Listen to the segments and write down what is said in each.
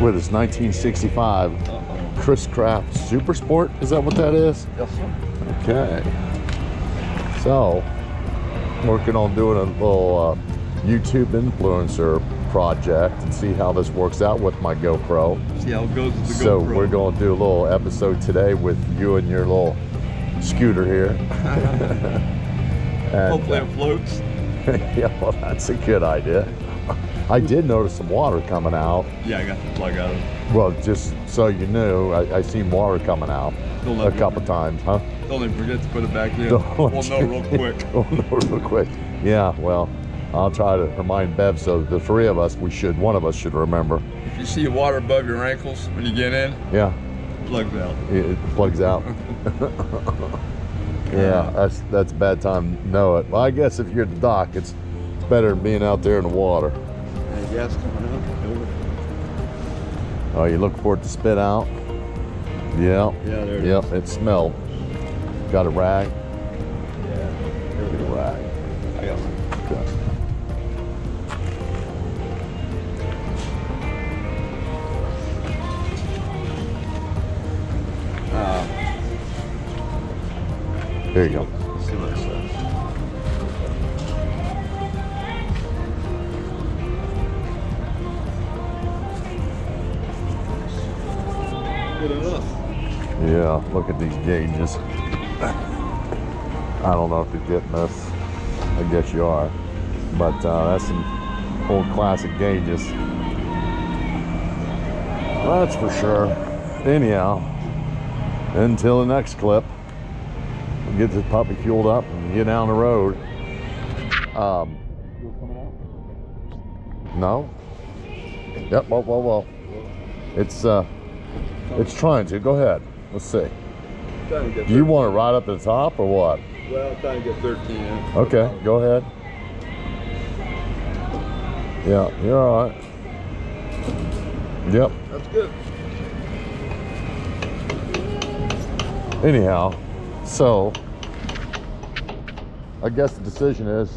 with his 1965 Chris Craft Super Sport. Is that what that is? Yes, sir. Okay. So, working on doing a little YouTube influencer project and see how this works out with my GoPro. See how it goes with the So GoPro. we're going to do a little episode today with you and your little scooter here. And, hopefully it floats. yeah, well, that's a good idea. I did notice some water coming out. Yeah, I got the plug out of it. Well, just so you knew, I seen water coming out a couple times, huh? Don't even forget to put it back in. Don't We'll know real quick. We'll know real quick. Yeah, well, I'll try to remind Bev, so the three of us, one of us should remember. If you see water above your ankles when you get in, Yeah, plugs out. it plugs out. Yeah, that's a bad time to know it. Well, I guess if you're at the dock, it's better than being out there in the water. And gas coming out. Oh, you look for it to spit out? Yeah. Yeah, there it Yep, it smelled. Got a rag? Yeah. Get a rag. I got one. Okay. There you go. Let's see what it says. Good enough. Yeah, look at these gauges. I don't know if you're getting this. I guess you are. But that's some old classic gauges. That's for sure. Anyhow, until the next clip, we'll get this puppy fueled up and get down the road. No? Yep, whoa. It's trying to. Go ahead. Let's see. Do you want to ride up to the top or what? Well, I'm trying to get 13 in. Okay, go ahead. Yeah, you're all right. Yep. That's good. Anyhow, so I guess the decision is,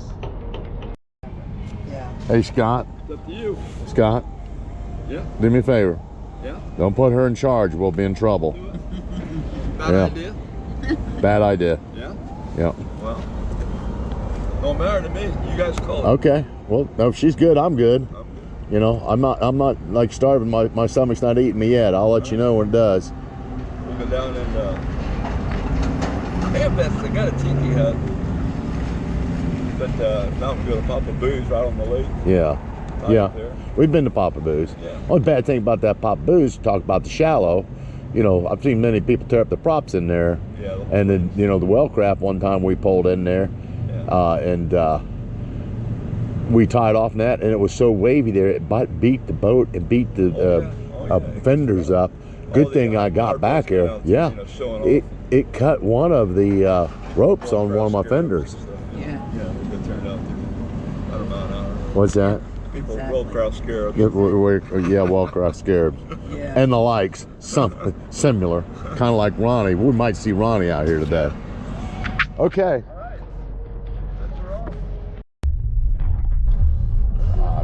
Yeah. hey Scott, It's up to you. Scott, Yeah. do me a favor. Yeah. Don't put her in charge. We'll be in trouble. Bad Yeah. idea. Bad idea. Yeah. Yep. Well, don't matter to me. You guys call it. Okay. Well, no, if she's good, I'm good. I'm good. You know, I'm not like starving. My stomach's not eating me yet. I'll let you know when it does. We'll go down and I got a tiki hut. But now I'm going to Papa Boo's right on the lake. Yeah. Right Yeah. up there. We've been to Papa Boo's. Yeah. Only bad thing about that Papa Boo's, talk about the shallow. You know, I've seen many people tear up the props in there. Yeah. And then, you know, the Wellcraft one time we pulled in there, Yeah. we tied off net, and it was so wavy there, it beat the boat and beat the fenders up. Good thing I got back here. Yeah, it cut one of the ropes on one of my fenders. Yeah. Yeah, we could turn out to about a mile an hour. What's that? People Exactly. well crowd scared. Yeah, Wellcraft scared. Yeah. And the likes, something similar, kind of like Ronnie. We might see Ronnie out here today. Okay.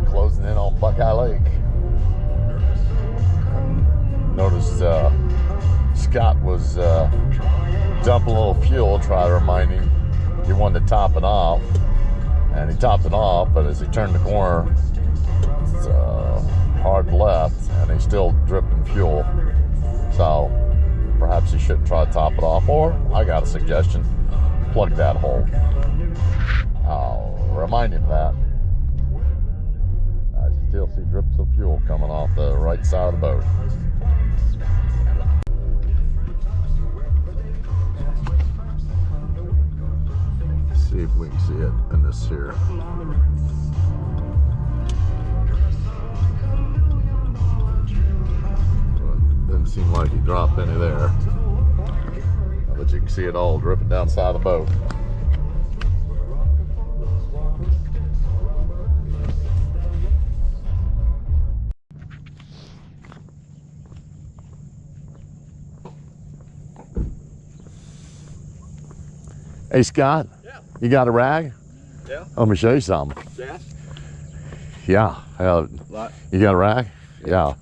Closing in on Buckeye Lake. Noticed Scott was dumping a little fuel, try to remind him he wanted to top it off. And he topped it off, but as he turned the corner, it's hard left, and he's still dripping fuel. So perhaps he shouldn't try to top it off, or I got a suggestion, plug that hole. I'll remind him of that. I still see drips of fuel coming off the right side of the boat. See if we can see it in this here. Doesn't seem like he dropped any there. But you can see it all dripping down the side of the boat. Hey Scott, Yeah. you got a rag? Yeah. Let me show you something. Gas? Yeah, Lot. you got a rag? Yeah.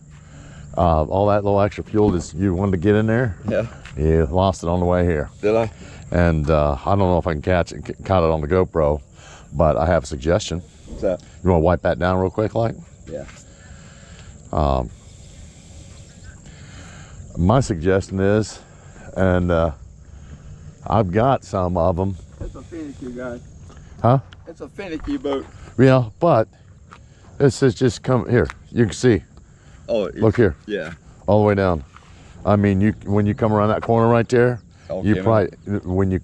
All that little extra fuel is you wanted to get in there. Yeah. You lost it on the way here. Did I? And I don't know if I can caught it on the GoPro, but I have a suggestion. What's that? You want to wipe that down real quick, like? Yeah. My suggestion is, and I've got some of them. It's a finicky, guys. Huh? It's a finicky boat. Yeah, but this is just come here. You can see. Oh, Look here. Yeah. All the way down. I mean, when you come around that corner right there, you probably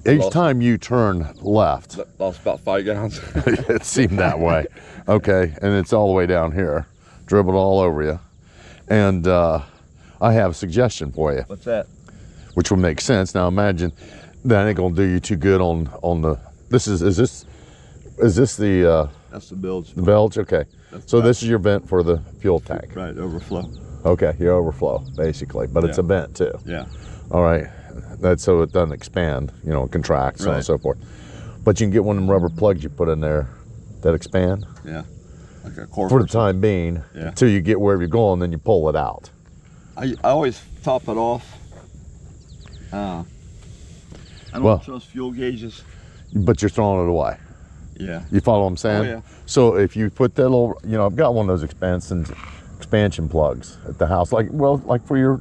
each time you turn left. Lost about 5 gallons. It seemed that way. Okay, and it's all the way down here, dribbled all over you. And I have a suggestion for you. What's that? Which would make sense. Now imagine that ain't gonna do you too good on the. This is this the That's the bilge. the bilge? Okay. So this is your vent for the fuel tank. Right, overflow. Okay, your overflow basically, but it's a vent too. Yeah. All right, that's so it doesn't expand, you know, contract, so on and so forth. But you can get one of them rubber plugs you put in there that expand. Yeah. Like a core. For the time being, until you get wherever you're going, then you pull it out. I always top it off. I don't trust fuel gauges. But you're throwing it away. Yeah. You follow what I'm saying? Oh, yeah. So if you put that little, you know, I've got one of those expansion plugs at the house, like for your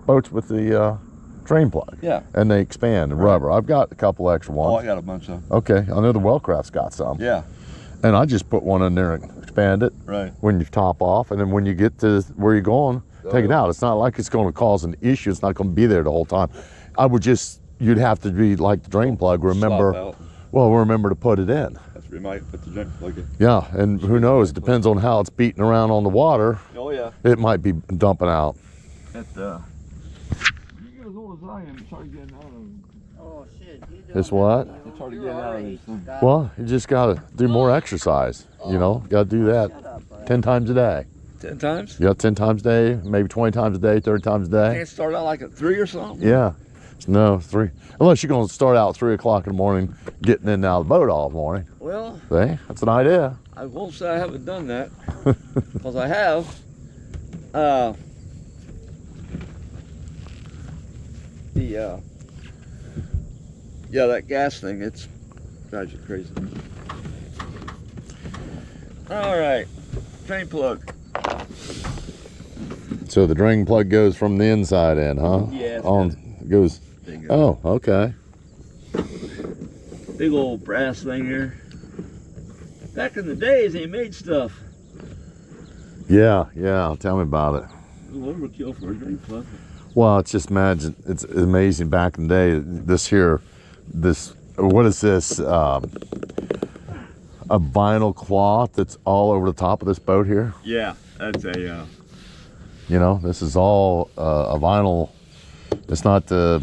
boats with the drain plug. Yeah. And they expand, rubber. I've got a couple extra ones. Oh, I got a bunch of them. Okay, I know the Wellcraft's got some. Yeah. And I just put one in there and expand it. Right. When you top off, and then when you get to where you're going, take it out. It's not like it's going to cause an issue. It's not going to be there the whole time. You'd have to be like the drain plug. Remember, remember to put it in. That's where you might put the drain plug in. Yeah, and who knows? It depends on how it's beating around on the water. Oh yeah. It might be dumping out. You get as old as I am, it's hard getting out of them. Oh shit. It's what? It's hard to get out of these things. Well, you just got to do more exercise. You know, got to do that 10 times a day. 10 times? Yeah, 10 times a day, maybe 20 times a day, 30 times a day. Can't start out like at 3 or something? Yeah. No, 3. Unless you're going to start out at 3 o'clock in the morning, getting in and out of the boat all morning. Well, see, that's an idea. I won't say I haven't done that, because I have. That gas thing, it's drives you crazy. All right, drain plug. So the drain plug goes from the inside in, huh? Yeah. It goes. Oh, okay. Big old brass thing here. Back in the days, they made stuff. Yeah. Tell me about it. A little overkill for a drain plug. Well, it's just it's amazing back in the day. What is this? A vinyl cloth that's all over the top of this boat here. Yeah, that's a. You know, this is all a vinyl. It's not the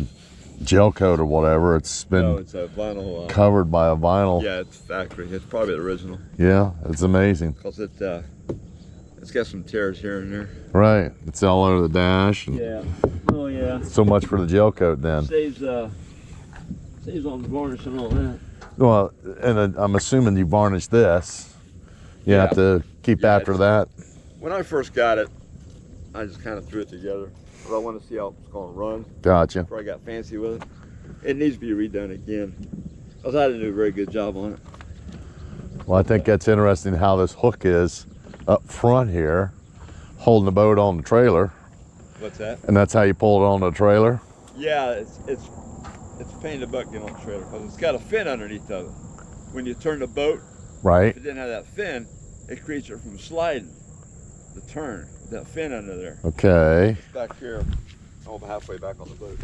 gel coat or whatever. It's been it's a vinyl. Covered by a vinyl. Yeah, it's factory. It's probably the original. Yeah, it's amazing. Because it's got some tears here and there. Right, it's all over the dash. And yeah. Oh yeah. So much for the gel coat then. Saves on the varnish and all that. Well, and I'm assuming you varnish this. You have to keep after that. When I first got it, I just kind of threw it together. But I want to see how it's going to run. Gotcha. Before I got fancy with it. It needs to be redone again. Because I didn't do a very good job on it. Well, I think that's interesting how this hook is up front here, holding the boat on the trailer. What's that? And that's how you pull it on the trailer? Yeah, it's a pain in the butt getting on the trailer because it's got a fin underneath of it. When you turn the boat, right? If it didn't have that fin, it creates it from sliding. The turn, that fin under there. Okay. It's back here, over halfway back on the boat.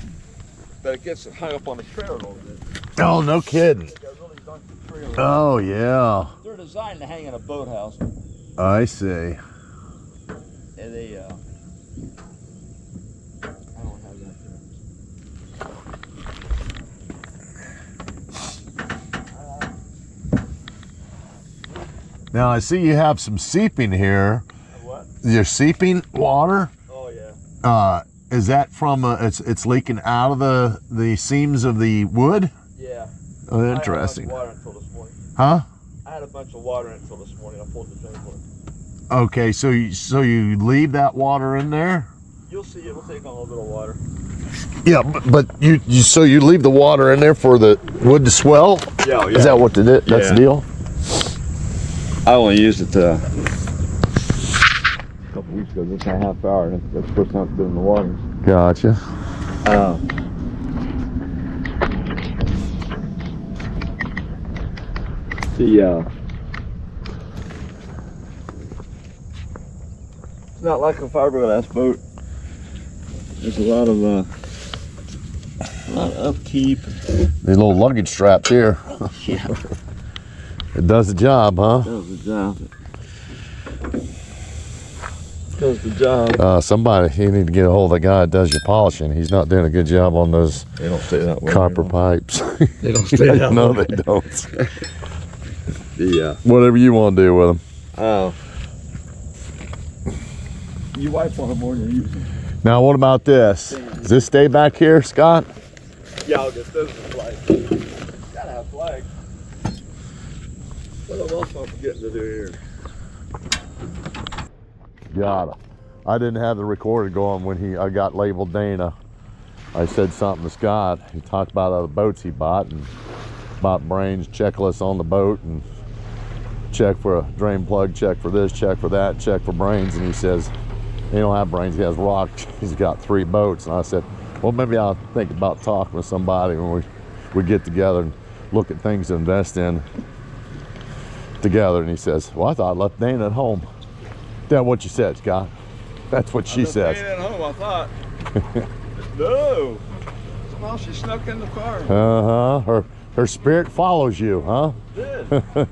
But it gets hung up on the trailer a little bit. Oh, no kidding. Really trailer. Oh, yeah. They're designed to hang in a boathouse. I see. And they, I don't have that there. Now, I see you have some seeping here. What? You're seeping water? Oh, yeah. Is that from, it's leaking out of the seams of the wood? Yeah. Oh, interesting. I had a bunch of water until this morning. Huh? I had a bunch of water until this morning. I pulled the drain plug. Okay, so you leave that water in there? You'll see it will take on a little bit of water. Yeah, but you leave the water in there for the wood to swell? Yeah. Is that what that's the deal? I only used it a couple weeks ago, just a half hour. That's the first time it's been in the water. Gotcha. It's not like a fiberglass boat. There's a lot of upkeep. The little luggage straps here. Yeah. It does the job, huh? Does the job. Does the job. Somebody, you need to get a hold of the guy that does your polishing. He's not doing a good job on those They don't stay that way. copper pipes. They don't stay that No, way. they don't. Yeah. Whatever you want to do with them. Oh. You wipe on them more than you use them. Now, what about this? Does this stay back here, Scott? Yeah, I'll get those flags. Gotta have flags. What else am I forgetting to do here? Gotta. I didn't have the recorder going when I got labeled Dana. I said something to Scott. He talked about other boats he bought and bought brains, checklist on the boat, and check for a drain plug, check for this, check for that, check for brains. And he says, he don't have brains, he has rock. He's got 3 boats. And I said, well, maybe I'll think about talking with somebody when we get together and look at things to invest in together. And he says, well, I thought I left Dana at home. That's what you said, Scott. That's what she says. Dana at home, I thought. No. Somehow she snuck in the car. Uh-huh. Her spirit follows you, huh? It did.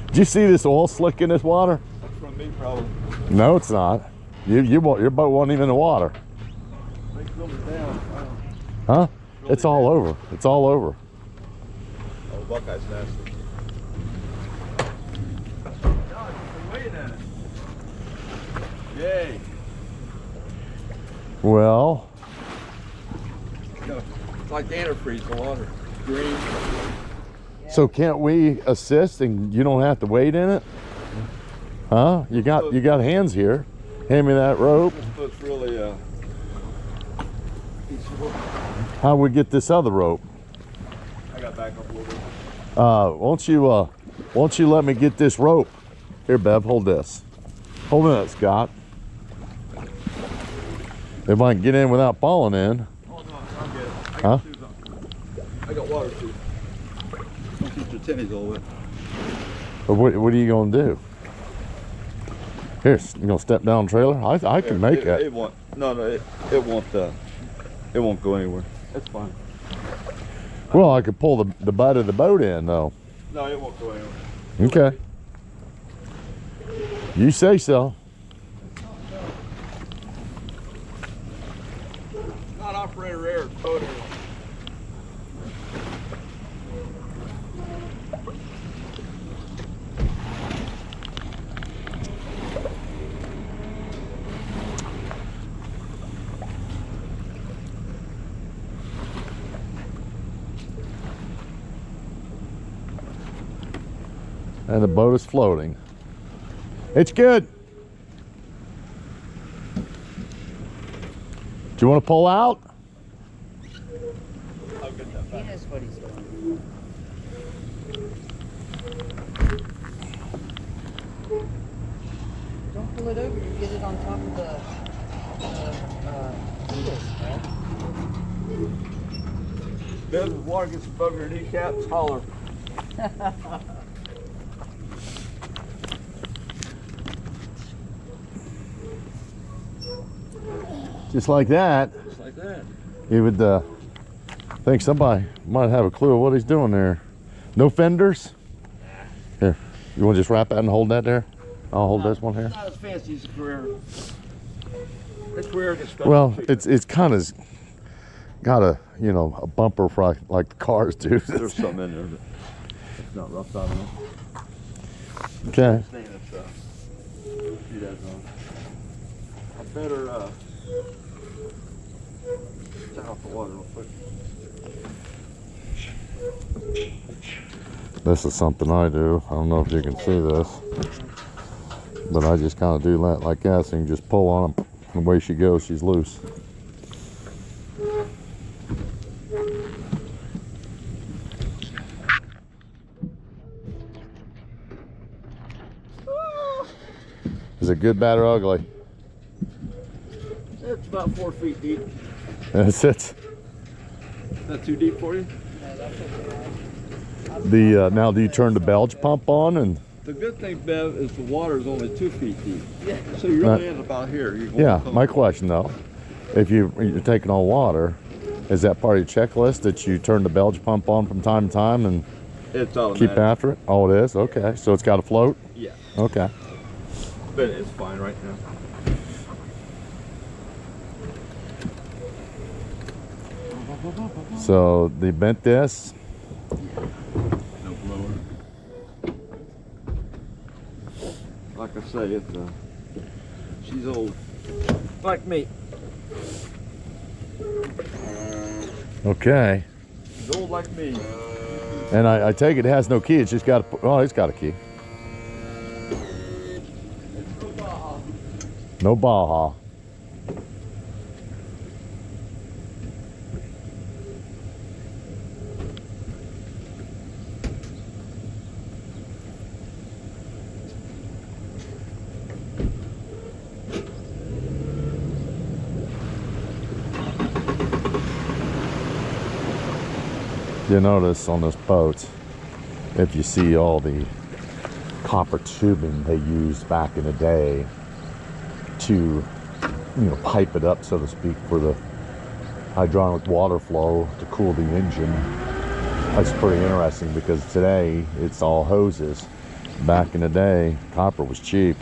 Did you see this oil slick in this water? That's from me, probably. No, it's not. Your boat wasn't even in the water. They filled it down. Huh? It's all over. It's all over. Oh, Buckeye's nasty. God, you've been waiting at it. Yay. Well, It's like antifreeze, the water. Green. so can't we assist and you don't have to wade in it? Huh? You got hands here. Hand me that rope. This boat's really How we get this other rope? I got back up a little bit. Won't you let me get this rope? Here, Bev, hold this. Hold it, Scott. If I can get in without falling in. Oh no, I'll get it. I Huh? got shoes on. I got water shoes. Don't keep your tennies all wet. But what are you gonna do? Here, you gonna step down trailer? I can make it. It won't. No, it won't go anywhere. It's fine. Well, I could pull the butt of the boat in though. No, it won't go anywhere. Okay. You say so. Not operator error, it's boat error. And the boat is floating. It's good. Do you want to pull out? I'll get that back. He knows what he's doing. Don't pull it over, you get it on top of the wheels, right? If the water gets above your kneecaps, holler. Just like that. Just like that. You would think somebody might have a clue of what he's doing there. No fenders? Here, you want to just wrap that and hold that there? I'll hold this one here. Not as fancy as a Carrera. The Carrera gets stuck. Well, it's kind of got a a bumper for like the cars do. There's something in there, but it's not roughed out enough. Okay. See that's on. I better turn off the water real quick. This is something I do. I don't know if you can see this. But I just kind of do that like that, so you can just pull on them. The way she goes, she's loose. Is it good, bad, or ugly? It's about 4 feet deep. That's it. Is that too deep for you? Now, do you turn the bilge pump on? And The good thing, Bev, is the water is only 2 feet deep. Yeah. So you really end about here. yeah, my question though, if you're taking on water, is that part of your checklist that you turn the bilge pump on from time to time and It's automatic. keep after it? Oh, it is? Okay. So it's got to float? Yeah. Okay. But it's fine right now. So they bent this. No blower. Like I say, it's she's old. Like me. Okay. She's old like me. And I take it has no key. It's just got a, oh, it's got a key. No Baja. You notice on this boat, if you see all the copper tubing they used back in the day to, pipe it up, so to speak, for the hydraulic water flow to cool the engine. That's pretty interesting because today it's all hoses. Back in the day, copper was cheap.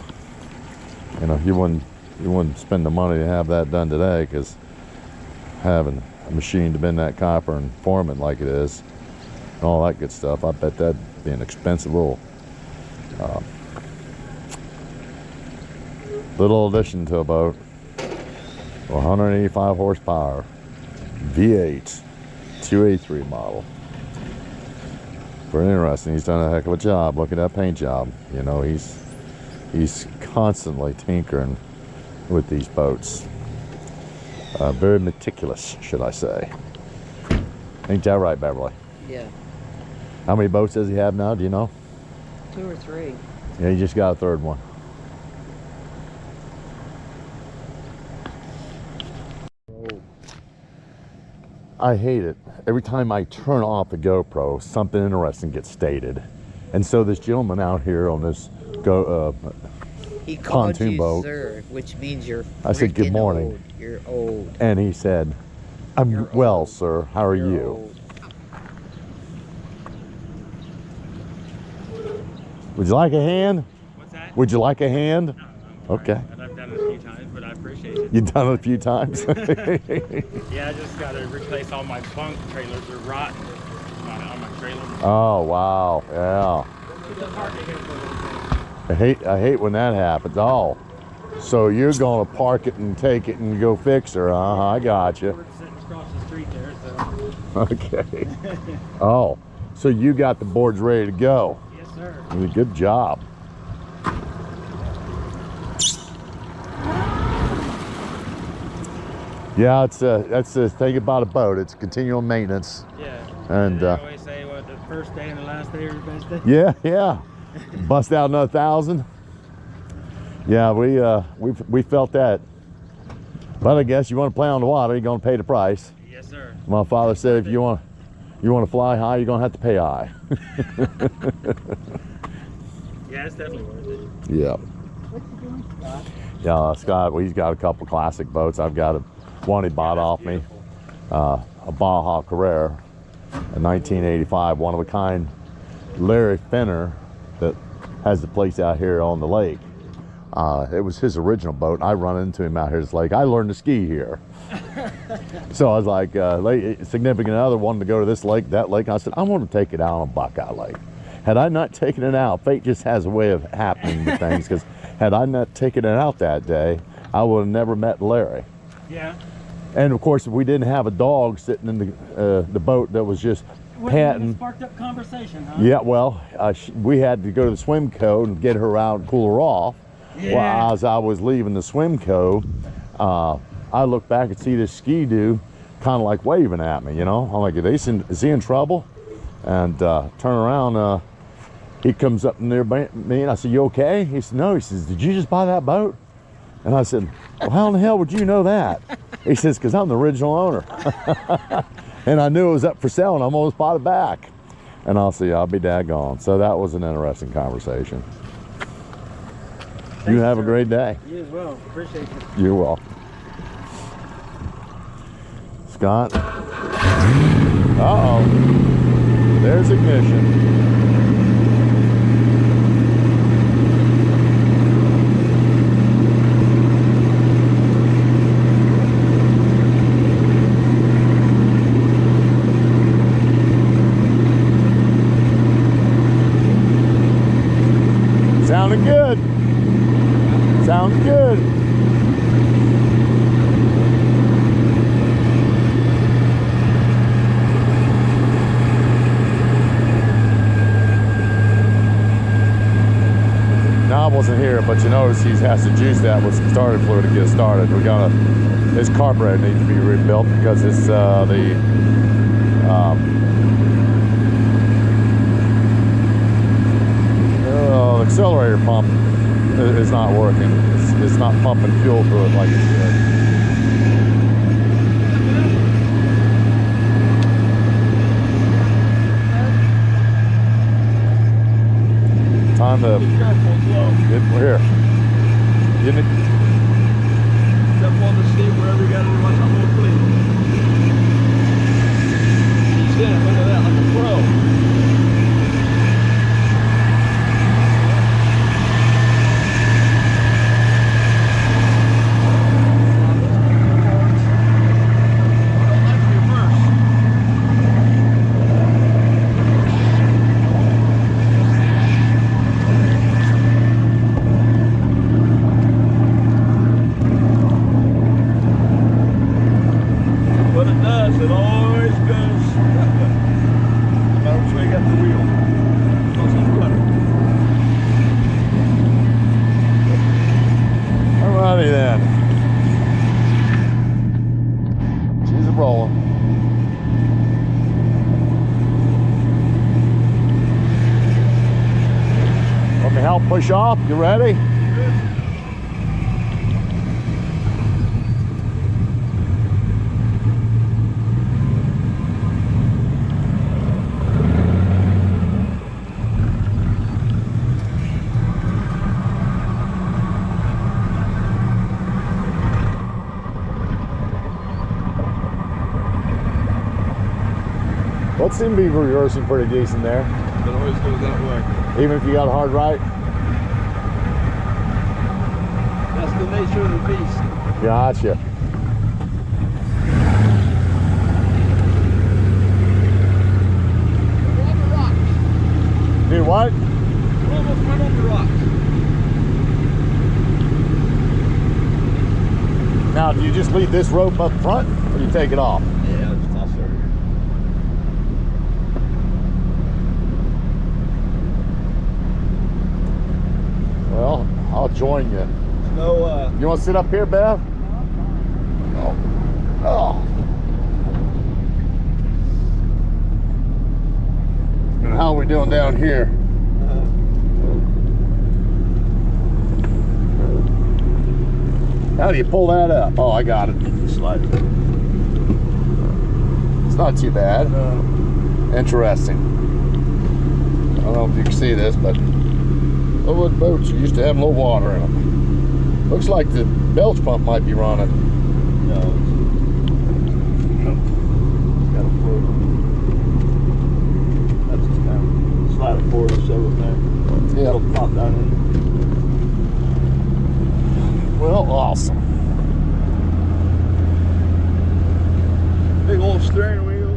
You wouldn't spend the money to have that done today, because having a machine to bend that copper and form it like it is, and all that good stuff, I bet that'd be an expensive little addition to a boat. 185 horsepower, V8, 283 model. Pretty interesting. He's done a heck of a job. Look at that paint job. He's constantly tinkering with these boats. Very meticulous, should I say. Ain't that right, Beverly? Yeah. How many boats does he have now, do you know? 2 or 3. Yeah, he just got a third one. I hate it. Every time I turn off the GoPro, something interesting gets stated. And so this gentleman out here on this He called pontoon you boat, sir, which means you're I said, "Good freaking morning." old. You're old. and he said, "I'm You're well, old. sir. How are You're you?" old. Would you like a hand? What's that? Would you like a hand? No, I'm all Okay. right. I've done it a few times, but I appreciate it. You've done it a few times. Yeah, I just got to replace all my bunk trailers. They're rotten on my trailer. Oh wow, yeah. It's a park here for a little bit. I hate when that happens. Oh, so you're gonna park it and take it and go fix her? I got you. We're sitting across the street there, so. Okay. Oh, so you got the boards ready to go? Yes, sir. Good job. Yeah, that's the thing about a boat. It's continual maintenance. Yeah. And they always say, what, the first day and the last day are the best day? yeah. Bust out another 1,000. Yeah, we felt that. But I guess you want to play on the water, you're gonna pay the price. Yes, sir. My father said, if you want to fly high, you're gonna have to pay high. Yeah, it's definitely worth it. Yeah. What you doing, Scott? Yeah, Scott, well, he's got a couple classic boats. I've got one he bought off me, a Baja Carrea, a 1985, one of a kind Larry Fenner that has the place out here on the lake. It was his original boat. I run into him out here at this lake. I learned to ski here. So I was like, significant other wanted to go to this lake, that lake. And I said, I want to take it out on Buckeye Lake. Had I not taken it out, fate just has a way of happening with things, because had I not taken it out that day, I would have never met Larry. Yeah. And of course, if we didn't have a dog sitting in the boat that was just panting. Sparked up conversation, huh? Yeah, well, we had to go to the swim code and get her out and cool her off. Well, as I was leaving the swim cove, I looked back and see this ski-doo kind of like waving at me, you know. I'm like, is he in trouble? And turn around, he comes up near me and I said, you okay? He said, no. He says, did you just buy that boat? And I said, well, how in the hell would you know that? He says, because I'm the original owner. And I knew it was up for sale and I almost bought it back. And I'll see, I'll be daggone. So that was an interesting conversation. You have a great day. You as well. Appreciate it. You're welcome. Scott. Uh-oh. There's ignition. Sounding good. Sounds good. Now I wasn't here, but you notice he has to juice that with some starter fluid to get it started. His carburetor needs to be rebuilt because it's the accelerator pump is not working. It's not pumping fuel through it like it should. Time to get here. Get it. Step on the seat wherever you got to watch out for clean. He's in it, look at that, like a pro. Push off, you ready? What seemed to be reversing pretty decent there. It always goes that way. Even if you got a hard right? That's the nature of the beast. Gotcha. We're on the rocks. Do what? We're almost right on the rocks. Now, do you just leave this rope up front or you take it off? Yeah, it's toss her. Well, I'll join you. No, You want to sit up here, Bev? Oh. Oh. And how are we doing down here? How do you pull that up? Oh, I got it. slide. It's not too bad. Interesting. I don't know if you can see this, but old boats used to have a little water in them. Looks like the belch pump might be running. No, it's got a float. That's just kind of slide it forward and shove it there. Yeah. It'll pop down in. Well, awesome. Big old steering wheel.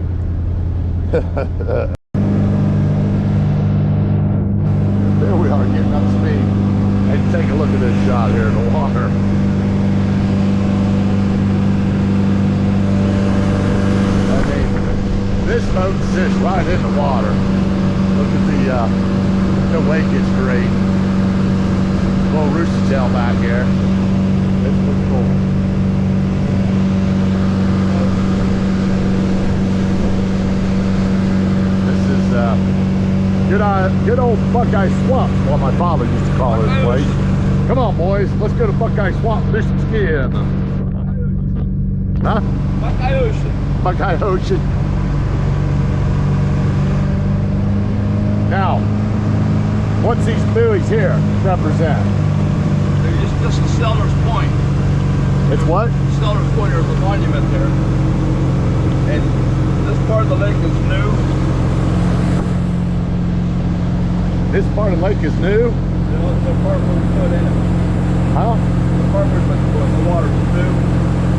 There we are, getting up speed. And take a look at this shot here in the water. I mean, this boat sits right in the water. Look at the wake is great. Little little rooster tail back here. It's pretty cool. This is good old Buckeye Swamp, what my father used to call this place. Come on, boys, let's go to Buckeye Swamp, do some skiing. Huh? Buckeye Ocean. Buckeye Ocean. Now, what's these buoys here represent? It's just a Seller's Point. It's what? Seller's Point, there's a monument there. And this part of the lake is new. This part of the lake is new? The part where we put in it. Huh? The part where we put the foot in the water is new.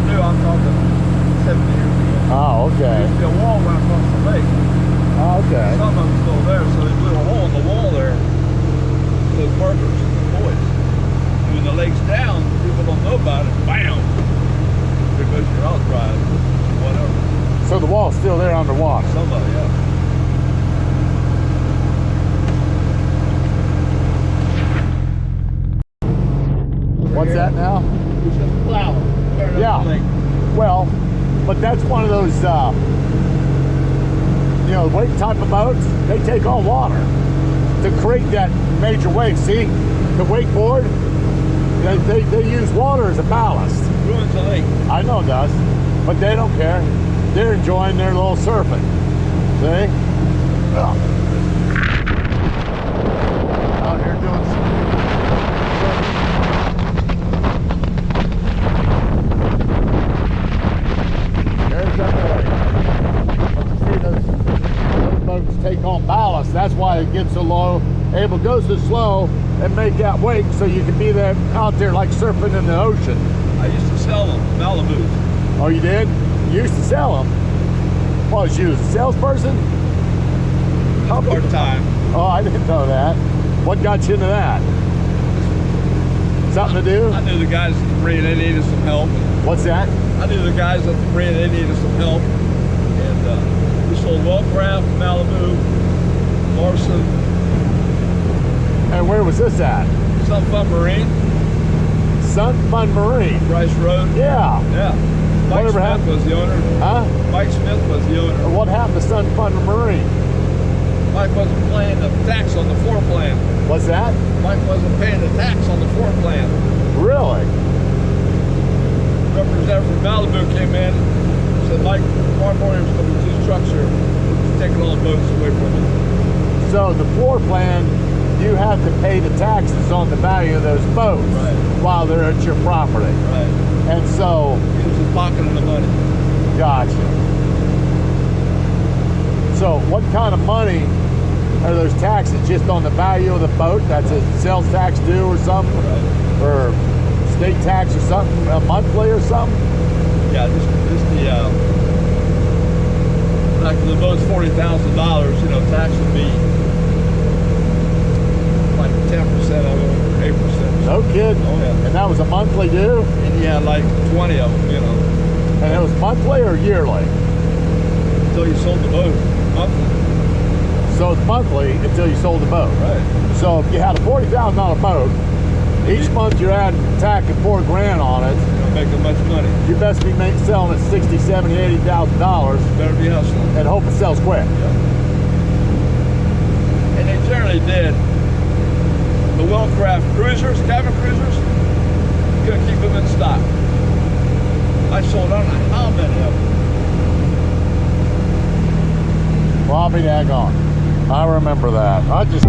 New, I'm talking 70 years ago. Oh, okay. There used to be a wall right across the lake. Oh, okay. Some of them still there, so they blew a hole in the wall there. Those workers, boys. And when the lake's down, people don't know about it. Bam! There goes your house ride, whatever. So the wall's still there underwater? Some of it, yeah. What's that now? It's just plow. Yeah. Well, but that's one of those, you know, wake type of boats. They take on water to create that major wave. See, the wakeboard, they use water as a ballast. Ruins the lake. I know it does, but they don't care. They're enjoying their little surfing. See? Oh. Out here doing some. There's that lake. But you see those boats take on ballast. That's why it gets so low, able to go so slow and make that wake so you can be there out there like surfing in the ocean. I used to sell them, Malibu. Oh, you did? You used to sell them? What was you, a salesperson? Part-time. Oh, I didn't know that. What got you into that? Something to do? I knew the guys at the marina, they needed some help. What's that? I knew the guys at the marina, they needed some help. And we sold Wellcraft, Malibu, Larson. And where was this at? Sun Fun Marine, Sun Fun Marine. Bryce Road. Yeah. Yeah. Mike Whatever Smith happened? was the owner. Huh? Mike Smith was the owner. What happened to Sun Fun Marine? Mike wasn't paying the tax on the floor plan. What's that? Mike wasn't paying the tax on the floor plan. Really? Representative from Malibu came in and said, Mike, tomorrow morning there's going to be 2 trucks here. We're taking all the boats away from you. So the floor plan, you have to pay the taxes on the value of those boats Right. while they're at your property. Right. And so, He was just pocketing the money. gotcha. So what kind of money are those taxes? Just on the value of the boat? That's a sales tax due or something? Right. Or state tax or something, monthly or something? Yeah, just the like the boat's $40,000, you know, tax would be like 10% of it, or 8%. No kidding. Oh yeah. And that was a monthly due? And he had like 20 of them, you know, And it was monthly or yearly? until you sold the boat. Monthly. So it's monthly until you sold the boat. Right. So if you had a $40,000 boat, each month you're adding tacking $4,000 on it. You don't make that much money. You best be selling it $60,000, $70,000, $80,000 Better be hustling. and hope it sells quick. And they generally did. The Wellcraft cruisers, cabin cruisers, couldn't keep them in stock. I sold I don't know how many of them. Well, I'll be daggone. I remember that. I just...